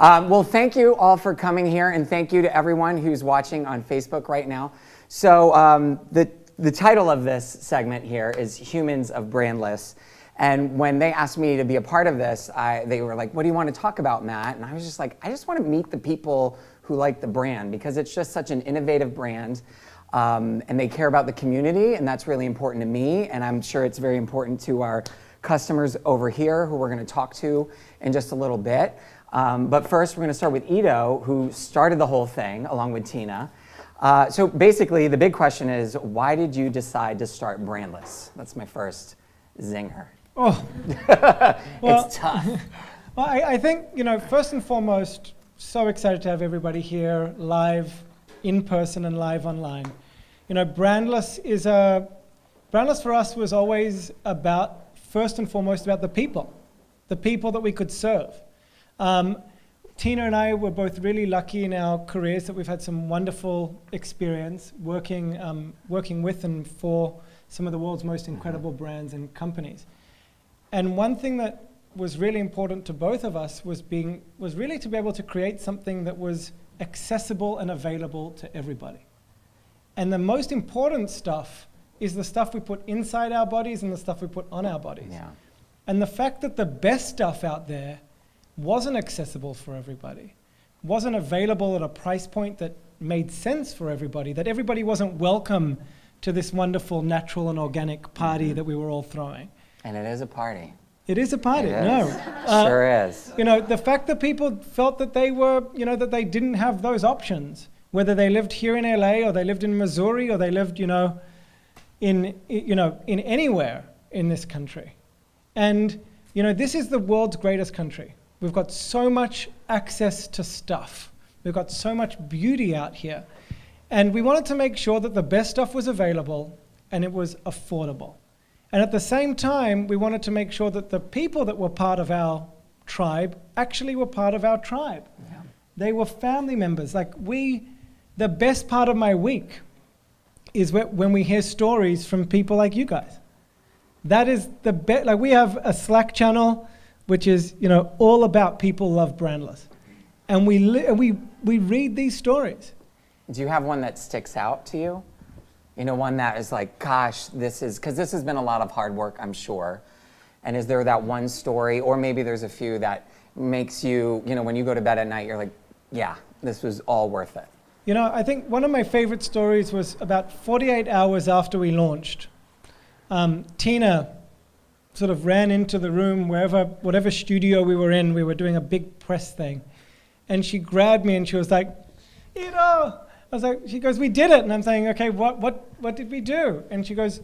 Well, thank you all for coming here, and thank you to everyone who's watching on Facebook right now. So the title of this segment here is Humans of Brandless. And when they asked me to be a part of this, they were like, what do you want to talk about, Matt? And I was just like, I just want to meet the people who like the brand, because it's just such an innovative brand. And they care about the community, and that's really important to me. And I'm sure it's very important to our customers over here, who we're going to talk to in just a little bit. But first, we're going to start with Ido, who started the whole thing along with Tina. So basically, the big question is, why did you decide to start Brandless? That's my first zinger. Oh, well, it's tough. Well, I think, first and foremost, so excited to have everybody here live in person and live online. Brandless for us was always about, first and foremost, about the people that we could serve. Tina and I were both really lucky in our careers that we've had some wonderful experience working with and for some of the world's most incredible brands and companies. And one thing that was really important to both of us was really to be able to create something that was accessible and available to everybody. And the most important stuff is the stuff we put inside our bodies and the stuff we put on our bodies. Yeah. And the fact that the best stuff out there wasn't accessible for everybody, wasn't available at a price point that made sense for everybody, that everybody wasn't welcome to this wonderful natural and organic party that we were all throwing. And it is a party. It is a party, It no. is. Sure is. The fact that people felt that they were, that they didn't have those options, whether they lived here in LA or they lived in Missouri or they lived, in anywhere in this country. And, this is the world's greatest country. We've got so much access to stuff. We've got so much beauty out here. And we wanted to make sure that the best stuff was available and it was affordable. And at the same time, we wanted to make sure that the people that were part of our tribe actually were part of our tribe. Yeah. They were family members. The best part of my week is when we hear stories from people like you guys. That is the best. We have a Slack channel, which is, all about people love Brandless. And we read these stories. Do you have one that sticks out to you? One that is like, gosh, because this has been a lot of hard work, I'm sure. And is there that one story, or maybe there's a few that makes you, when you go to bed at night, you're like, yeah, this was all worth it? I think one of my favorite stories was about 48 hours after we launched. Tina sort of ran into the room, whatever studio we were in, we were doing a big press thing. And she grabbed me and she was like, Ido! She goes, we did it. And I'm saying, okay, what did we do? And she goes,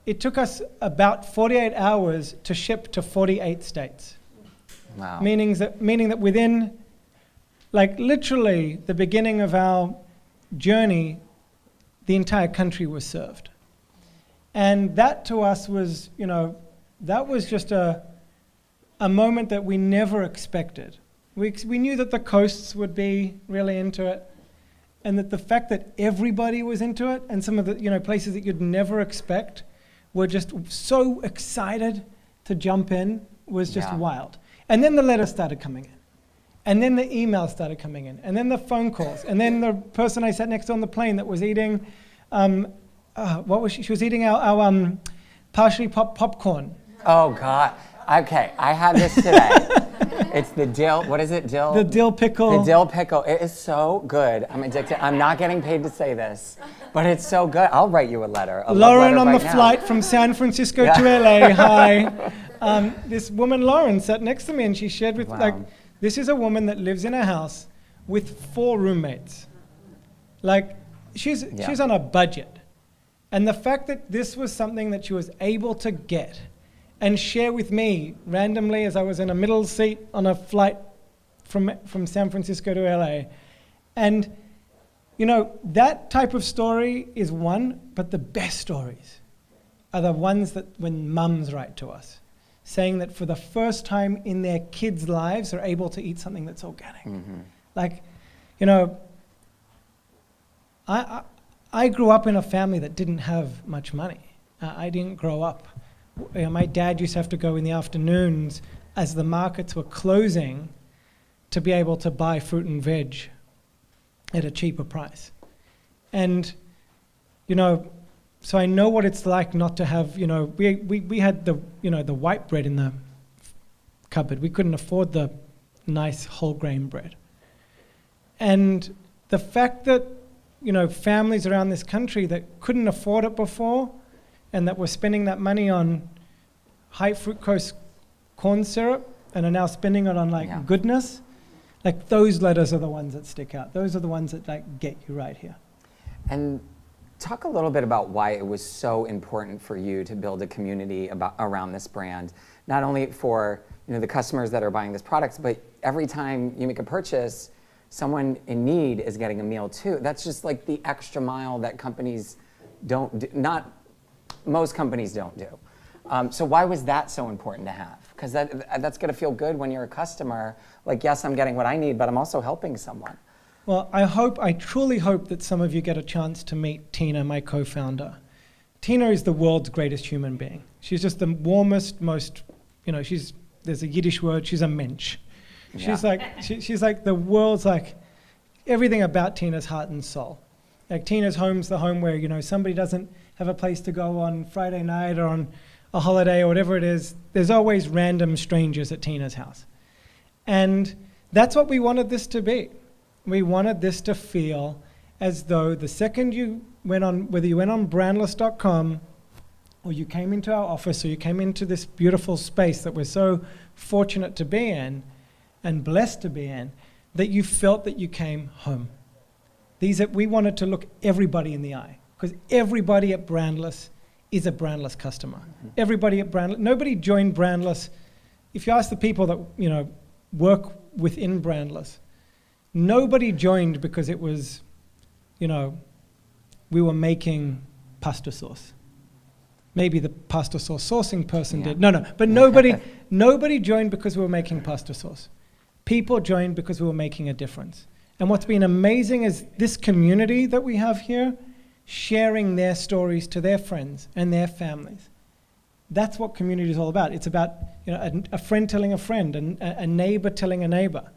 it took us about 48 hours to ship to 48 states. Wow. Meaning that within, literally the beginning of our journey, the entire country was served. And that to us was, that was just a moment that we never expected. We knew that the coasts would be really into it, and that the fact that everybody was into it, and some of the places that you'd never expect were just so excited to jump in was just wild. And then the letters started coming in, and then the emails started coming in, and then the phone calls, and then the person I sat next to on the plane that was eating, what was she? She was eating our partially popped popcorn. Oh God. Okay, I had this today. It's the dill, what is it, dill? The dill pickle. The dill pickle, it is so good. I'm addicted. I'm not getting paid to say this, but it's so good. I'll write you a letter. Lauren on the flight from San Francisco to LA, hi. This woman, Lauren, sat next to me and she shared with, this is a woman that lives in a house with 4 roommates. She's on a budget. And the fact that this was something that she was able to get and share with me randomly as I was in a middle seat on a flight from San Francisco to LA. And, that type of story is one, but the best stories are the ones that when mums write to us, saying that for the first time in their kids' lives, they're able to eat something that's organic. Mm-hmm. I grew up in a family that didn't have much money. I didn't grow up. My dad used to have to go in the afternoons as the markets were closing to be able to buy fruit and veg at a cheaper price. And, so I know what it's like not to have, we had the white bread in the cupboard. We couldn't afford the nice whole grain bread. And the fact that, families around this country that couldn't afford it before and that were spending that money on high fructose corn syrup and are now spending it on goodness, those letters are the ones that stick out. Those are the ones that get you right here. And talk a little bit about why it was so important for you to build a community around this brand, not only for the customers that are buying this product, but every time you make a purchase, someone in need is getting a meal too. That's just the extra mile that companies don't do, most companies don't do. So why was that so important to have? Because that's going to feel good when you're a customer. Yes, I'm getting what I need, but I'm also helping someone. Well, I truly hope that some of you get a chance to meet Tina, my co-founder. Tina is the world's greatest human being. She's just the warmest, most, there's a Yiddish word, she's a mensch. She's she's the world's everything about Tina's heart and soul. Tina's home's the home where, somebody doesn't have a place to go on Friday night or on a holiday or whatever it is. There's always random strangers at Tina's house. And that's what we wanted this to be. We wanted this to feel as though the second you went on, whether you went on brandless.com or you came into our office or you came into this beautiful space that we're so fortunate to be in and blessed to be in, that you felt that you came home. We wanted to look everybody in the eye, because everybody at Brandless is a Brandless customer. Mm-hmm. Everybody at Brandless, nobody joined Brandless. If you ask the people that work within Brandless, nobody joined because it was, we were making pasta sauce. Maybe the pasta sauce sourcing person did. No, but nobody joined because we were making pasta sauce. People joined because we were making a difference. And what's been amazing is this community that we have here, sharing their stories to their friends and their families. That's what community is all about. It's about a friend telling a friend and a neighbor telling a neighbor.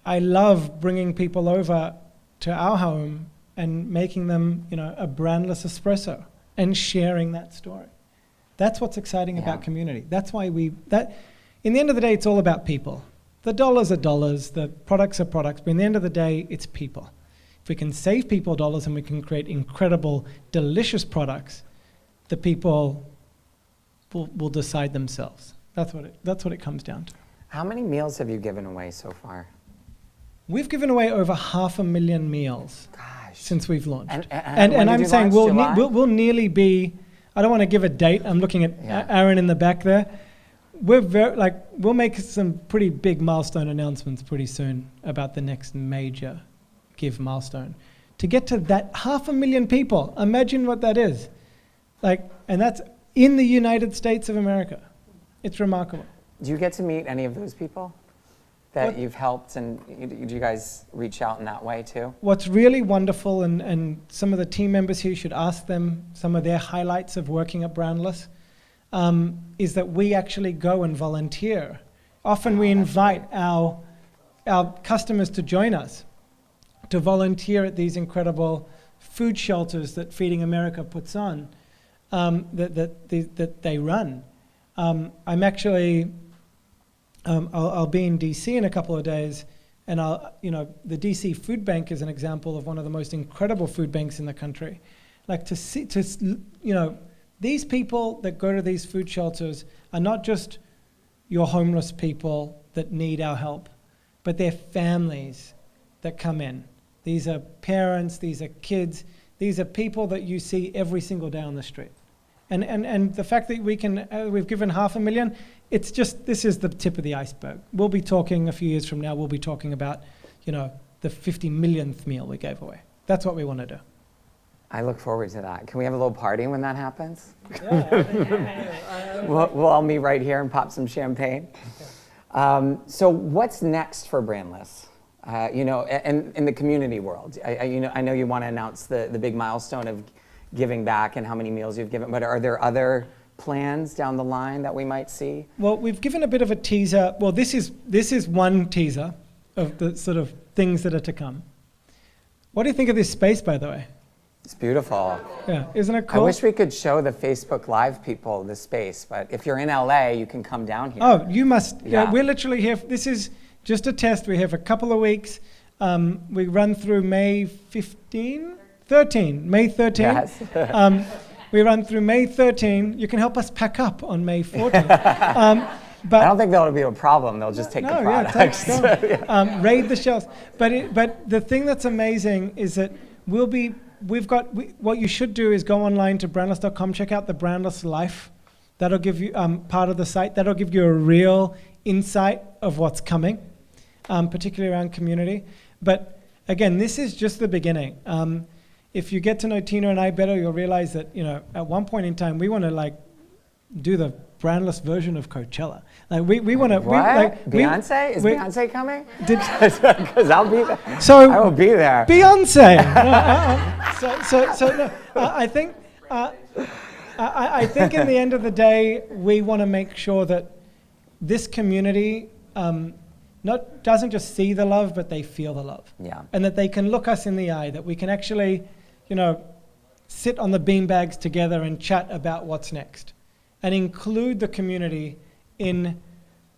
I love bringing people over to our home and making them a Brandless espresso and sharing that story. That's what's exciting about community. That's why in the end of the day, it's all about people. The dollars are dollars, the products are products, but in the end of the day, it's people. If we can save people dollars and we can create incredible, delicious products, the people will decide themselves. That's what it comes down to. How many meals have you given away so far? We've given away over 500,000 meals since we've launched. And I'm saying we'll nearly be, I don't want to give a date, I'm looking at Aaron in the back there. We'll make some pretty big milestone announcements pretty soon about the next major give milestone. To get to that 500,000 people, imagine what that is. And that's in the United States of America. It's remarkable. Do you get to meet any of those people that you've helped, and do you guys reach out in that way too? What's really wonderful, and some of the team members here, you should ask them some of their highlights of working at Brandless, is that we actually go and volunteer. Often we invite our customers to join us, to volunteer at these incredible food shelters that Feeding America puts on, that they run. I'm actually, I'll be in DC in a couple of days, and the DC Food Bank is an example of one of the most incredible food banks in the country. These people that go to these food shelters are not just your homeless people that need our help, but they're families that come in. These are parents, these are kids, these are people that you see every single day on the street. And the fact that we've given 500,000, this is the tip of the iceberg. We'll be talking a few years from now, we'll be talking about, the 50 millionth meal we gave away. That's what we want to do. I look forward to that. Can we have a little party when that happens? Yeah. We'll all meet right here and pop some champagne. So what's next for Brandless? In the community world, I know you want to announce the big milestone of giving back and how many meals you've given, but are there other plans down the line that we might see? Well, we've given a bit of a teaser. Well, this is one teaser of the sort of things that are to come. What do you think of this space, by the way? It's beautiful. Yeah, isn't it I cool? wish we could show the Facebook Live people the space, but if you're in LA, you can come down here. Oh, you must. Yeah. We're literally here. This is just a test. We have a couple of weeks. We run through May 13. Yes. We run through May 13. You can help us pack up on May 14. But I don't think that'll be a problem. They'll just take the products. Yeah, raid the shelves. But the thing that's amazing is that what you should do is go online to brandless.com, check out the Brandless Life. That'll give you part of the site. That'll give you a real insight of what's coming, particularly around community. But again, this is just the beginning. If you get to know Tina and I better, you'll realize that at one point in time we want to do the Brandless version of Coachella. We want to. What? Beyonce? Is Beyonce coming? Because I'll be there. So I will be there. Beyonce. I think in the end of the day, we want to make sure that this community doesn't just see the love, but they feel the love. Yeah. And that they can look us in the eye, that we can actually, sit on the beanbags together and chat about what's next, and include the community in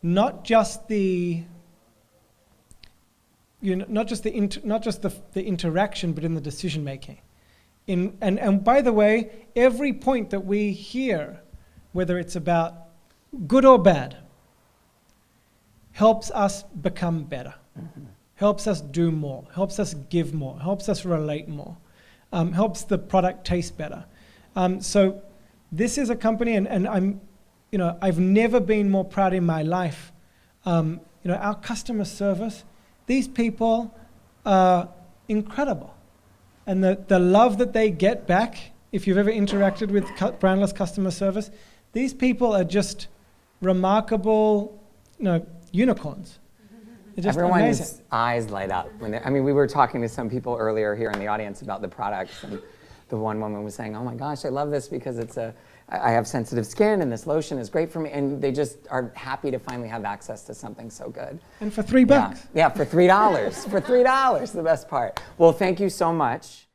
not just the interaction, but in the decision making. And by the way, every point that we hear, whether it's about good or bad, helps us become better, helps us do more, helps us give more, helps us relate more, helps the product taste better. So this is a company, and I've never been more proud in my life. Our customer service, these people are incredible. And the love that they get back, if you've ever interacted with Brandless customer service, these people are just remarkable, unicorns. They're just Everyone's amazing. eyes light up. We were talking to some people earlier here in the audience about the products, and the one woman was saying, "Oh my gosh, I love this because I have sensitive skin and this lotion is great for me," and they just are happy to finally have access to something so good. And for $3. Yeah, for $3. For $3, the best part. Well, thank you so much.